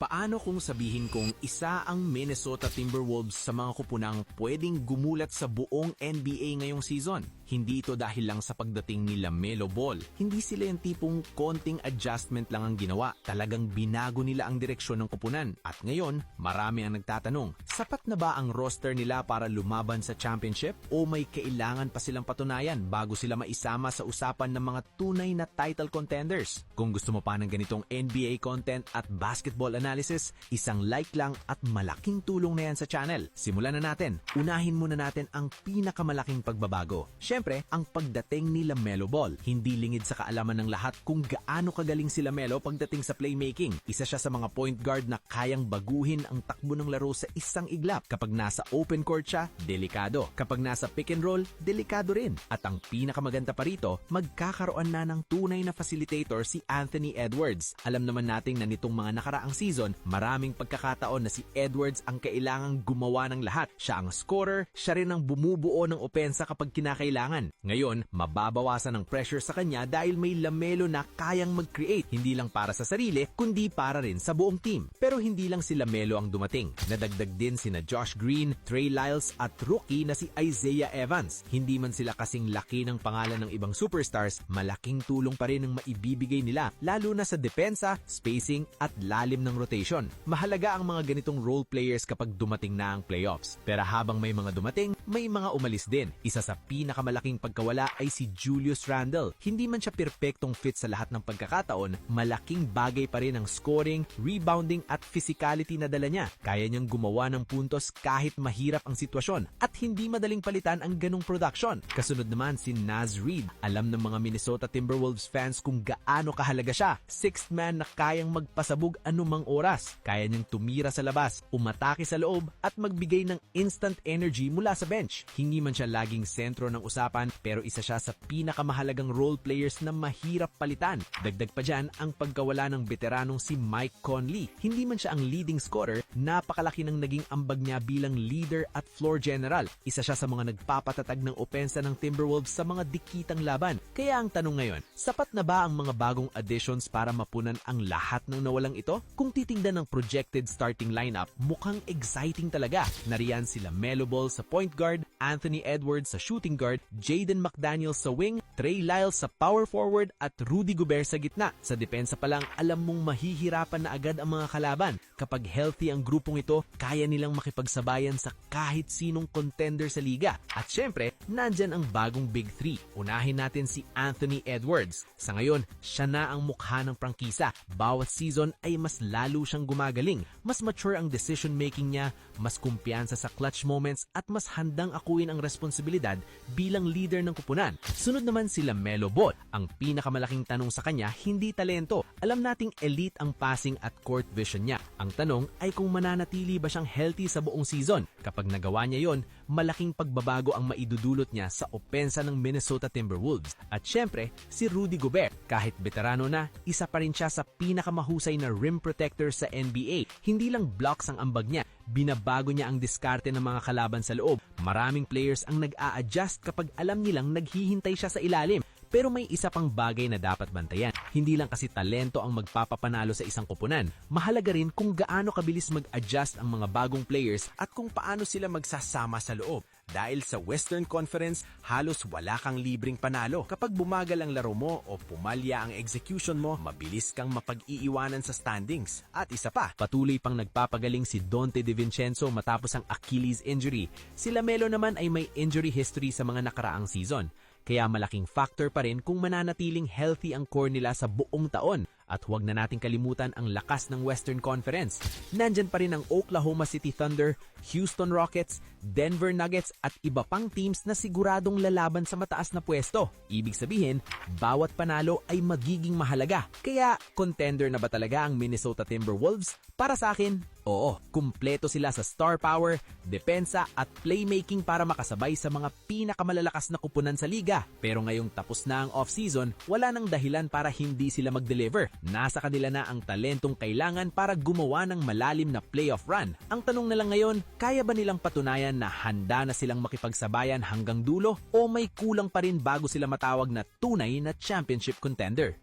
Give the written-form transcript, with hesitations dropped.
Paano kung sabihin kong isa ang Minnesota Timberwolves sa mga kupunang pwedeng gumulat sa buong NBA ngayong season? Hindi ito dahil lang sa pagdating ni LaMelo Ball. Hindi sila yung tipong konting adjustment lang ang ginawa. Talagang binago nila ang direksyon ng kupunan. At ngayon, marami ang nagtatanong, sapat na ba ang roster nila para lumaban sa championship? O may kailangan pa silang patunayan bago sila maisama sa usapan ng mga tunay na title contenders? Kung gusto mo pa ng ganitong NBA content at basketball analysis, isang like lang at malaking tulong na yan sa channel. Simulan na natin. Unahin muna natin ang pinakamalaking pagbabago. Siyempre, ang pagdating ni LaMelo Ball. Hindi lingid sa kaalaman ng lahat kung gaano kagaling si LaMelo pagdating sa playmaking. Isa siya sa mga point guard na kayang baguhin ang takbo ng laro sa isang iglap. Kapag nasa open court siya, delikado. Kapag nasa pick and roll, delikado rin. At ang pinakamaganda pa rito, magkakaroon na ng tunay na facilitator si Anthony Edwards. Alam naman nating na nitong mga nakaraang season, maraming pagkakataon na si Edwards ang kailangang gumawa ng lahat. Siya ang scorer, siya rin ang bumubuo ng opensa kapag kinakailangan. Ngayon, mababawasan ang pressure sa kanya dahil may LaMelo na kayang mag-create, hindi lang para sa sarili, kundi para rin sa buong team. Pero hindi lang si LaMelo ang dumating. Nadagdag din sina Josh Green, Trey Lyles at rookie na si Isaiah Evans. Hindi man sila kasing laki ng pangalan ng ibang superstars, malaking tulong pa rin ang maibibigay nila, lalo na sa depensa, spacing at lalim ng rotation. Mahalaga ang mga ganitong role players kapag dumating na ang playoffs. Pero habang may mga dumating, may mga umalis din. Isa sa pinakamalaking pagkawala ay si Julius Randle. Hindi man siya perpektong fit sa lahat ng pagkakataon, malaking bagay pa rin ang scoring, rebounding at physicality na dala niya. Kaya niyang gumawa ng puntos kahit mahirap ang sitwasyon at hindi madaling palitan ang ganong production. Kasunod naman si Naz Reid. Alam ng mga Minnesota Timberwolves fans kung gaano kahalaga siya. Sixth man na kayang magpasabog anumang oras. Kaya niyang tumira sa labas, umatake sa loob at magbigay ng instant energy mula sa bench. Hindi man siya laging sentro ng usapan pero isa siya sa pinakamahalagang role players na mahirap palitan. Dagdag pa dyan ang pagkawala ng veteranong si Mike Conley. Hindi man siya ang leading scorer, napakalaki ng naging ambag niya bilang leader at floor general. Isa siya sa mga nagpapatatag ng opensa ng Timberwolves sa mga dikitang laban. Kaya ang tanong ngayon, sapat na ba ang mga bagong additions para mapunan ang lahat ng nawalang ito? Kung titingnan ng projected starting lineup, mukhang exciting talaga. Nariyan sila LaMelo Ball sa point guard, Anthony Edwards sa shooting guard, Jaden McDaniels sa wing, Trey Lyles sa power forward at Rudy Gobert sa gitna. Sa depensa pa lang, alam mong mahihirapan na agad ang mga kalaban. Kapag healthy ang grupong ito, kaya nilang makipagsabayan sa kahit sinong contender sa liga. At syempre, nandyan ang bagong Big Three. Unahin natin si Anthony Edwards. Sa ngayon, siya na ang mukha ng prangkisa. Bawat season ay mas lalo siyang gumagaling. Mas mature ang decision making niya, mas kumpiyansa sa clutch moments at mas handang akuin ang responsibilidad bilang leader ng kupunan. Sunod naman si LaMelo Ball. Ang pinakamalaking tanong sa kanya, hindi talento. Alam nating elite ang passing at court vision niya. Ang tanong ay kung mananatili ba siyang healthy sa buong season. Kapag nagawa niya yon, malaking pagbabago ang maidudulot niya sa opensa ng Minnesota Timberwolves. At syempre, si Rudy Gobert. Kahit veterano na, isa pa rin siya sa pinakamahusay na rim protector sa NBA. Hindi lang blocks ang ambag niya, binabago niya ang diskarte ng mga kalaban sa loob. Maraming players ang nag-a-adjust kapag alam nilang naghihintay siya sa ilalim. Pero may isa pang bagay na dapat bantayan. Hindi lang kasi talento ang magpapapanalo sa isang koponan. Mahalaga rin kung gaano kabilis mag-adjust ang mga bagong players at kung paano sila magsasama sa loob. Dahil sa Western Conference, halos wala kang libreng panalo. Kapag bumagal ang laro mo o pumalya ang execution mo, mabilis kang mapag-iiwanan sa standings. At isa pa, patuloy pang nagpapagaling si Donte DiVincenzo matapos ang Achilles injury. Si LaMelo naman ay may injury history sa mga nakaraang season. Kaya malaking factor pa rin kung mananatiling healthy ang core nila sa buong taon. At huwag na nating kalimutan ang lakas ng Western Conference. Nandyan pa rin ang Oklahoma City Thunder, Houston Rockets, Denver Nuggets at iba pang teams na siguradong lalaban sa mataas na pwesto. Ibig sabihin, bawat panalo ay magiging mahalaga. Kaya, contender na ba talaga ang Minnesota Timberwolves? Para sa akin, oo. Kumpleto sila sa star power, depensa at playmaking para makasabay sa mga pinakamalalakas na kupunan sa liga. Pero ngayong tapos na ang off-season, wala nang dahilan para hindi sila mag-deliver. Nasa kanila na ang talentong kailangan para gumawa ng malalim na playoff run. Ang tanong na lang ngayon, kaya ba nilang patunayan na handa na silang makipagsabayan hanggang dulo o may kulang pa rin bago sila matawag na tunay na championship contender?